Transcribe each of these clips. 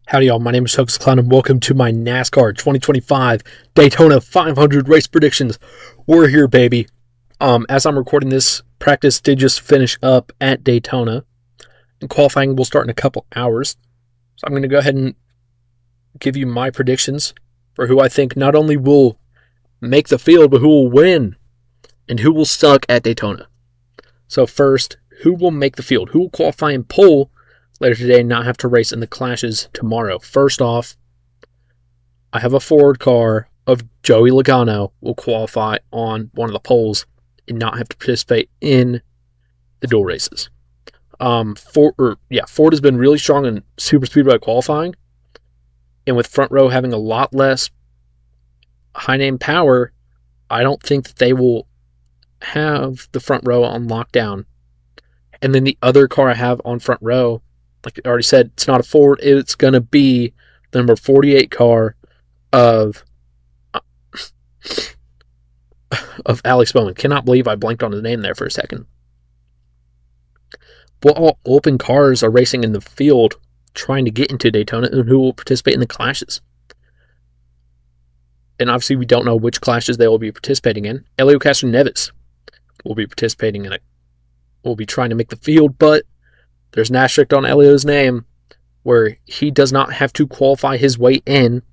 Howdy y'all, my name is Hooks Clown and welcome to my NASCAR 2025 Daytona 500 race predictions. We're here, baby. As I'm recording this, practice did just finish up at Daytona, and qualifying will start in a couple hours. So I'm going to go ahead and give you my predictions for who I think not only will make the field, but who will win and who will suck at Daytona. So first, who will make the field? Who will qualify and pole later today and not have to race in the clashes tomorrow? First off, I have a forward car of Joey Logano will qualify on one of the poles and not have to participate in the dual races. Ford has been really strong in super speedway qualifying, and with front row having a lot less high name power, I don't think that they will have the front row on lockdown. And then the other car I have on front row, like I already said, it's not a Ford. It's going to be the number 48 car of Alex Bowman. Cannot believe I blanked on his name there for a second. What all open cars are racing in the field trying to get into Daytona and who will participate in the clashes? And obviously we don't know which clashes they will be participating in. Helio Castroneves will be participating in it. Will be trying to make the field, but there's an asterisk on Helio's name where he does not have to qualify his way in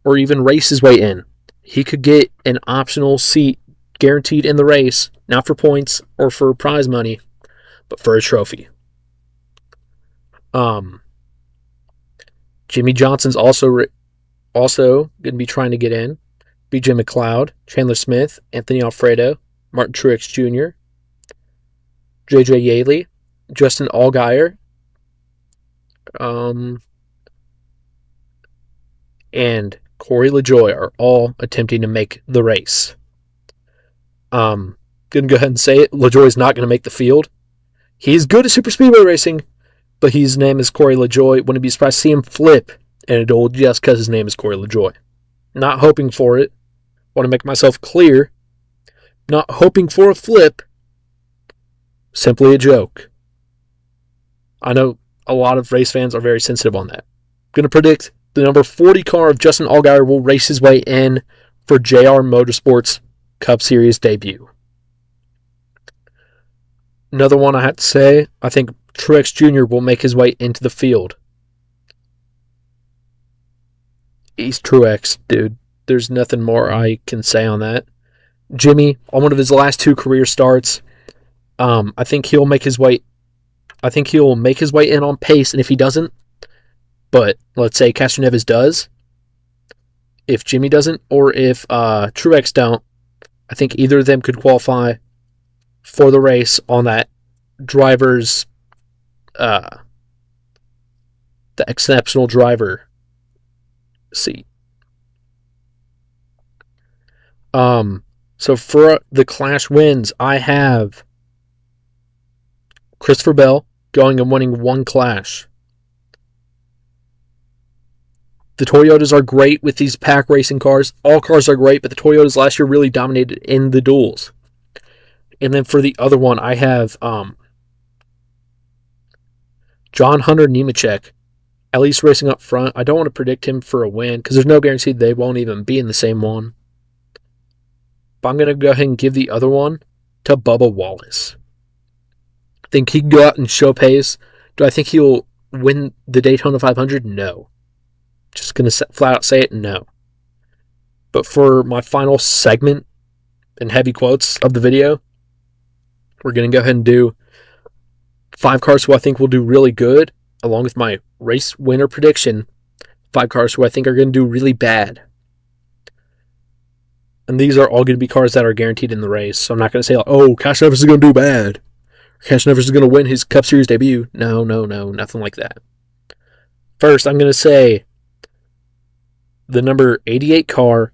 or even race his way in. He could get an optional seat guaranteed in the race, not for points or for prize money, but for a trophy. Jimmy Johnson's also going to be trying to get in. BJ McLeod, Chandler Smith, Anthony Alfredo, Martin Truex Jr., JJ Yaley, Justin Allgaier, and Corey LaJoie are all attempting to make the race. Gonna go ahead and say it. LaJoie is not going to make the field. He's good at super speedway racing, but his name is Corey LaJoie. Wouldn't be surprised to see him flip in a duel just because his name is Corey LaJoie. Not hoping for it. Want to make myself clear. Not hoping for a flip. Simply a joke. I know a lot of race fans are very sensitive on that. I'm going to predict the number 40 car of Justin Allgaier will race his way in for JR Motorsports Cup Series debut. Another one I have to say, I think Truex Jr. will make his way into the field. He's Truex, dude. There's nothing more I can say on that. Jimmy, on one of his last two career starts, I think he'll make his way in on pace, and if he doesn't, but let's say Castroneves does, if Jimmy doesn't, or if Truex don't, I think either of them could qualify for the race on that driver's, the exceptional driver seat. So for the Clash wins, I have Christopher Bell going and winning one Clash. The Toyotas are great with these pack racing cars. All cars are great, but the Toyotas last year really dominated in the duels. And then for the other one, I have John Hunter Nemechek, at least racing up front. I don't want to predict him for a win because there's no guarantee they won't even be in the same one. But I'm going to go ahead and give the other one to Bubba Wallace. Think he can go out and show pace? Do I think he'll win the Daytona 500? No. Just going to flat out say it, no. But for my final segment, in heavy quotes, of the video, we're going to go ahead and do 5 cars who I think will do really good, along with my race winner prediction, 5 cars who I think are going to do really bad. And these are all going to be cars that are guaranteed in the race, so I'm not going to say, Castroneves is going to do bad. Castroneves is going to win his Cup Series debut. No, nothing like that. First, I'm going to say the number 88 car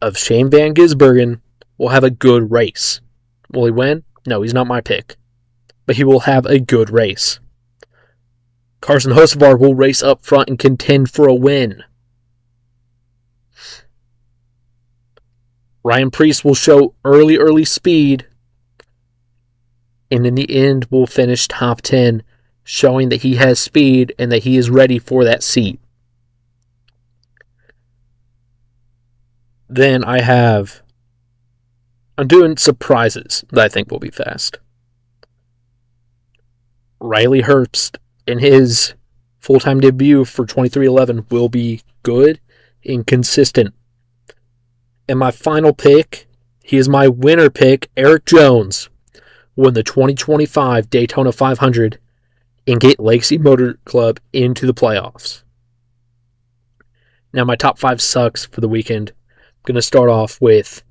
of Shane Van Gisbergen will have a good race. Will he win? No, he's not my pick. But he will have a good race. Carson Hocevar will race up front and contend for a win. Ryan Preece will show early speed, and in the end will finish top 10 showing that he has speed and that he is ready for that seat. Then I'm doing surprises that I think will be fast. Riley Herbst in his full-time debut for 2311 will be good and consistent. And my final pick, he is my winner pick, Eric Jones, win the 2025 Daytona 500 and get Legacy Motor Club into the playoffs. Now, my top 5 sucks for the weekend. I'm going to start off with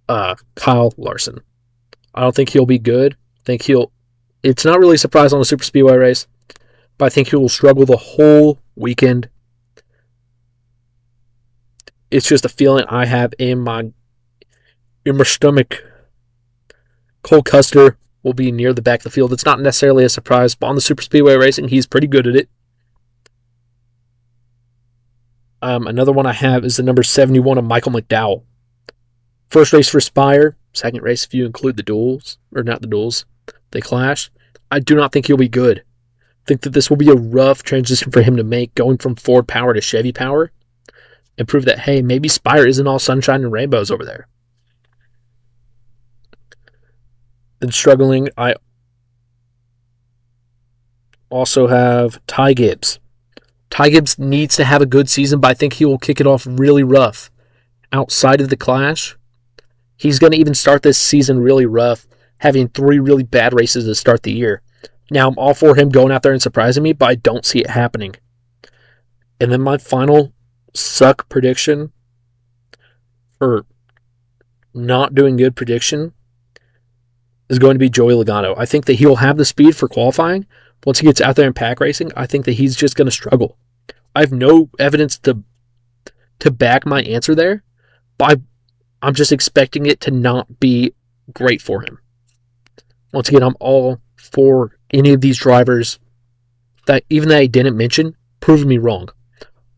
Kyle Larson. I don't think he'll be good. It's not really a surprise on a super speedway race, but I think he will struggle the whole weekend. It's just a feeling I have in my stomach. Cole Custer will be near the back of the field. It's not necessarily a surprise, but on the super speedway racing, he's pretty good at it. Another one I have is the number 71 of Michael McDowell. First race for Spire, second race if you include the duels, or not the duels, they clash. I do not think he'll be good. I think that this will be a rough transition for him to make, going from Ford power to Chevy power, and prove that, hey, maybe Spire isn't all sunshine and rainbows over there. Then struggling, I also have Ty Gibbs. Ty Gibbs needs to have a good season, but I think he will kick it off really rough. Outside of the clash, he's going to even start this season really rough, having 3 really bad races to start the year. Now, I'm all for him going out there and surprising me, but I don't see it happening. And then my final suck prediction, or not doing good prediction, is going to be Joey Logano. I think that he'll have the speed for qualifying. Once he gets out there in pack racing, I think that he's just going to struggle. I have no evidence to back my answer there, but I'm just expecting it to not be great for him. Once again, I'm all for any of these drivers that even that I didn't mention, proving me wrong.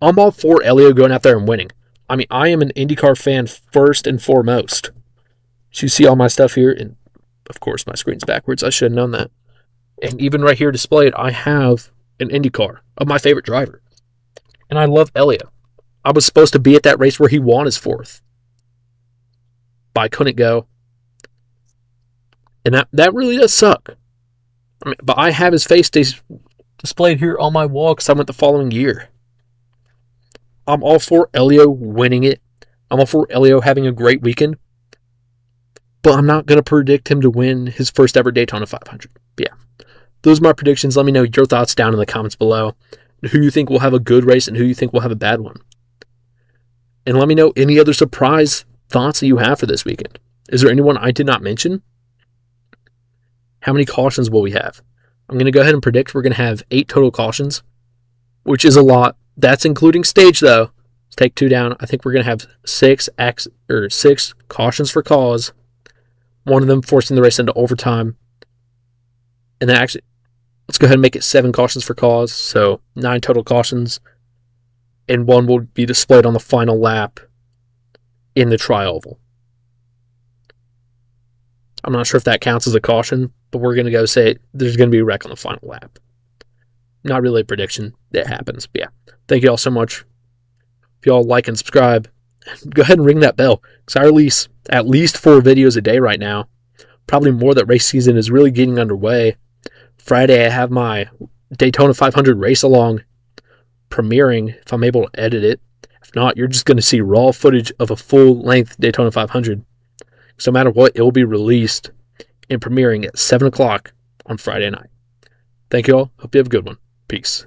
I'm all for Elio going out there and winning. I mean, I am an IndyCar fan first and foremost. So you see all my stuff here, and of course my screen's backwards. I should have known that. And even right here displayed, I have an IndyCar of my favorite driver. And I love Elio. I was supposed to be at that race where he won his 4th. But I couldn't go. And that really does suck. I mean, but I have his face displayed here on my wall because I went the following year. I'm all for Elio winning it. I'm all for Elio having a great weekend. But I'm not going to predict him to win his first ever Daytona 500. But yeah, those are my predictions. Let me know your thoughts down in the comments below. Who you think will have a good race and who you think will have a bad one. And let me know any other surprise thoughts that you have for this weekend. Is there anyone I did not mention? How many cautions will we have? I'm going to go ahead and predict we're going to have 8 total cautions, which is a lot. That's including stage, though. Let's take 2 down. I think we're going to have 6 cautions for cause, one of them forcing the race into overtime. And then actually, let's go ahead and make it 7 cautions for cause, so 9 total cautions, and 1 will be displayed on the final lap in the tri-oval. I'm not sure if that counts as a caution, but we're going to go say there's going to be a wreck on the final lap. Not really a prediction. It happens, but yeah. Thank you all so much. If you all like and subscribe, go ahead and ring that bell, because I release at least 4 videos a day right now. Probably more. That race season is really getting underway. Friday, I have my Daytona 500 race along premiering, if I'm able to edit it. If not, you're just going to see raw footage of a full-length Daytona 500. So no matter what, it will be released and premiering at 7 o'clock on Friday night. Thank you all. Hope you have a good one. Peace.